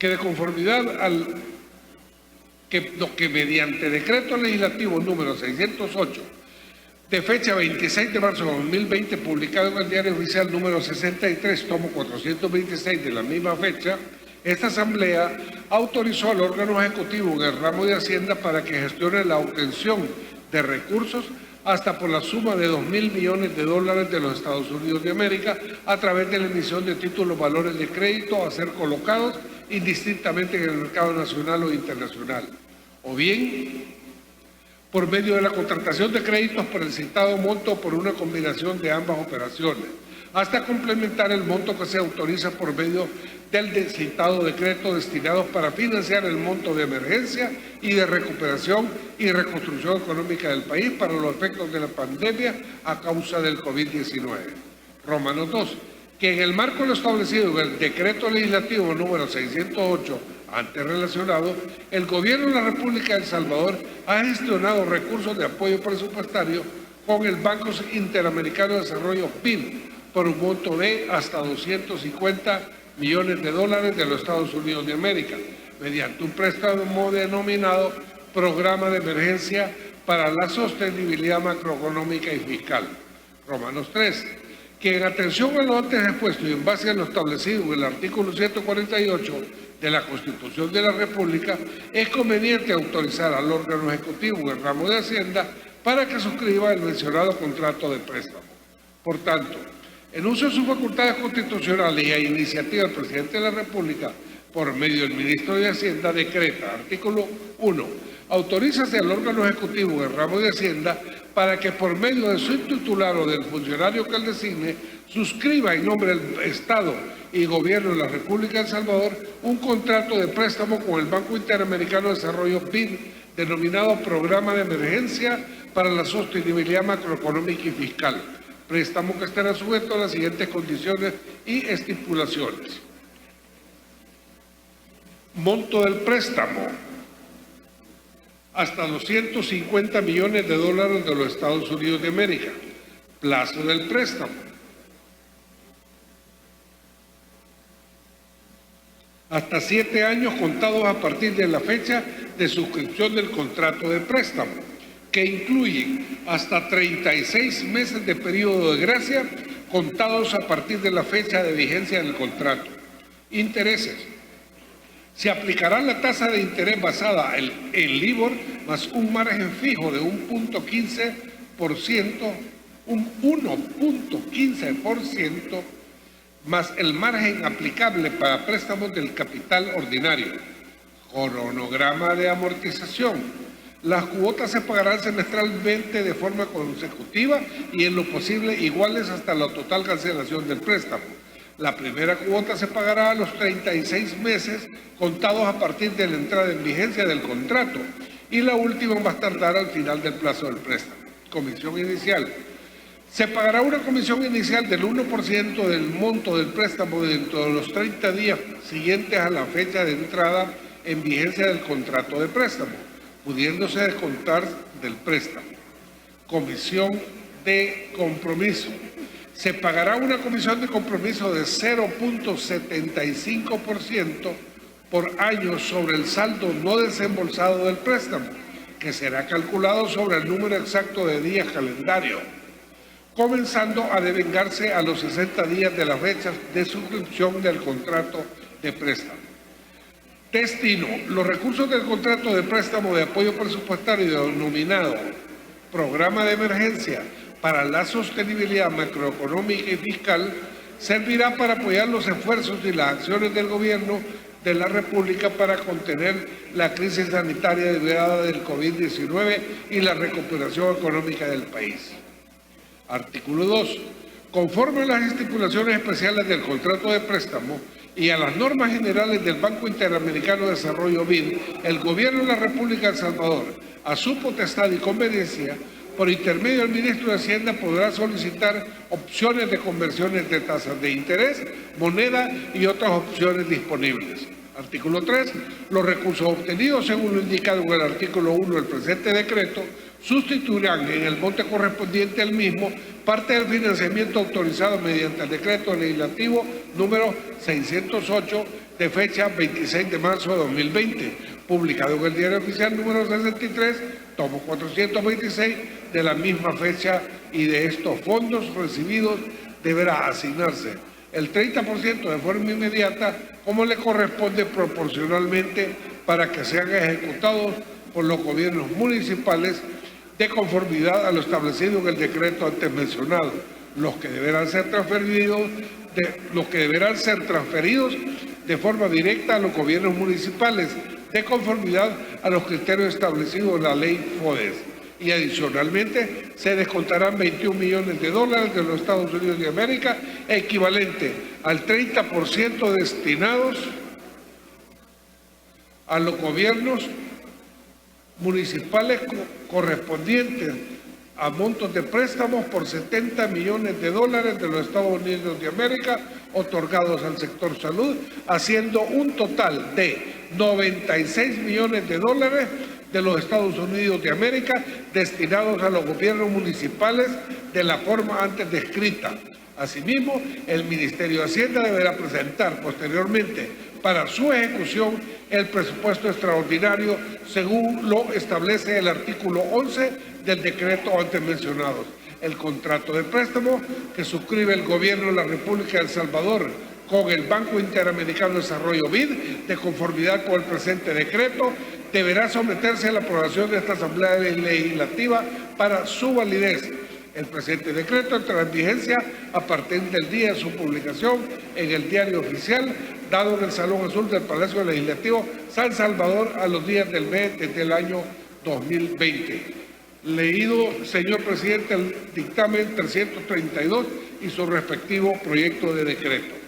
que de conformidad que mediante decreto legislativo número 608 de fecha 26 de marzo de 2020, publicado en el Diario Oficial número 63, tomo 426 de la misma fecha, esta Asamblea autorizó al órgano ejecutivo en el ramo de Hacienda para que gestione la obtención de recursos hasta por la suma de $2.000 millones de los Estados Unidos de América a través de la emisión de títulos valores de crédito a ser colocados indistintamente en el mercado nacional o internacional, o bien por medio de la contratación de créditos por el citado monto o por una combinación de ambas operaciones, hasta complementar el monto que se autoriza por medio del citado decreto destinados para financiar el monto de emergencia y de recuperación y reconstrucción económica del país para los efectos de la pandemia a causa del COVID-19. Romanos 2. Que en el marco de lo establecido en el decreto legislativo número 608 antes relacionado, el Gobierno de la República de El Salvador ha gestionado recursos de apoyo presupuestario con el Banco Interamericano de Desarrollo BID por un monto de hasta $250 millones de los Estados Unidos de América, mediante un préstamo denominado Programa de Emergencia para la Sostenibilidad Macroeconómica y Fiscal. Romanos 3. Que en atención a lo antes expuesto y en base a lo establecido en el artículo 148 de la Constitución de la República, es conveniente autorizar al órgano ejecutivo en el ramo de Hacienda para que suscriba el mencionado contrato de préstamo. Por tanto, en uso de sus facultades constitucionales y a iniciativa del Presidente de la República, por medio del Ministro de Hacienda, decreta, artículo 1, autorízase al órgano ejecutivo en el ramo de Hacienda para que por medio de su titular o del funcionario que él designe, suscriba en nombre del Estado y Gobierno de la República de El Salvador un contrato de préstamo con el Banco Interamericano de Desarrollo BID, denominado Programa de Emergencia para la Sostenibilidad Macroeconómica y Fiscal, préstamo que estará sujeto a las siguientes condiciones y estipulaciones. Monto del préstamo: hasta $250 millones de los Estados Unidos de América. Plazo del préstamo: hasta 7 años contados a partir de la fecha de suscripción del contrato de préstamo, que incluyen hasta 36 meses de periodo de gracia contados a partir de la fecha de vigencia del contrato. Intereses: se aplicará la tasa de interés basada en LIBOR más un margen fijo de 1.15% más el margen aplicable para préstamos del capital ordinario. Cronograma de amortización: las cuotas se pagarán semestralmente de forma consecutiva y en lo posible iguales hasta la total cancelación del préstamo. La primera cuota se pagará a los 36 meses contados a partir de la entrada en vigencia del contrato y la última más tardar al final del plazo del préstamo. Comisión inicial: se pagará una comisión inicial del 1% del monto del préstamo dentro de los 30 días siguientes a la fecha de entrada en vigencia del contrato de préstamo, pudiéndose descontar del préstamo. Comisión de compromiso: se pagará una comisión de compromiso de 0.75% por año sobre el saldo no desembolsado del préstamo, que será calculado sobre el número exacto de días calendario, comenzando a devengarse a los 60 días de la fecha de suscripción del contrato de préstamo. Destino: los recursos del contrato de préstamo de apoyo presupuestario denominado Programa de Emergencia para la Sostenibilidad Macroeconómica y Fiscal servirá para apoyar los esfuerzos y las acciones del Gobierno de la República para contener la crisis sanitaria derivada del COVID-19 y la recuperación económica del país. Artículo 2. Conforme a las estipulaciones especiales del contrato de préstamo y a las normas generales del Banco Interamericano de Desarrollo BID, el Gobierno de la República de El Salvador, a su potestad y conveniencia, por intermedio del Ministro de Hacienda, podrá solicitar opciones de conversiones de tasas de interés, moneda y otras opciones disponibles. Artículo 3. Los recursos obtenidos, según lo indicado en el artículo 1 del presente decreto, sustituirán en el monte correspondiente al mismo parte del financiamiento autorizado mediante el decreto legislativo número 608 de fecha 26 de marzo de 2020, publicado en el Diario Oficial número 63, tomo 426 de la misma fecha, y de estos fondos recibidos deberá asignarse el 30% de forma inmediata, como le corresponde proporcionalmente, para que sean ejecutados por los gobiernos municipales de conformidad a lo establecido en el decreto antes mencionado, los que deberán ser transferidos de forma directa a los gobiernos municipales, de conformidad a los criterios establecidos en la ley FODES. Y adicionalmente se descontarán 21 millones de dólares de los Estados Unidos de América, equivalente al 30% destinados a los gobiernos municipales correspondientes a montos de préstamos por 70 millones de dólares de los Estados Unidos de América otorgados al sector salud, haciendo un total de 96 millones de dólares de los Estados Unidos de América destinados a los gobiernos municipales de la forma antes descrita. Asimismo, el Ministerio de Hacienda deberá presentar posteriormente para su ejecución el presupuesto extraordinario según lo establece el artículo 11 del decreto antes mencionado. El contrato de préstamo que suscribe el Gobierno de la República de El Salvador con el Banco Interamericano de Desarrollo BID, de conformidad con el presente decreto, deberá someterse a la aprobación de esta Asamblea Legislativa para su validez. El presente decreto entrará en vigencia a partir del día de su publicación en el Diario Oficial, dado en el Salón Azul del Palacio Legislativo San Salvador a los días del mes desde el año 2020. Leído, señor presidente, el dictamen 332 y su respectivo proyecto de decreto.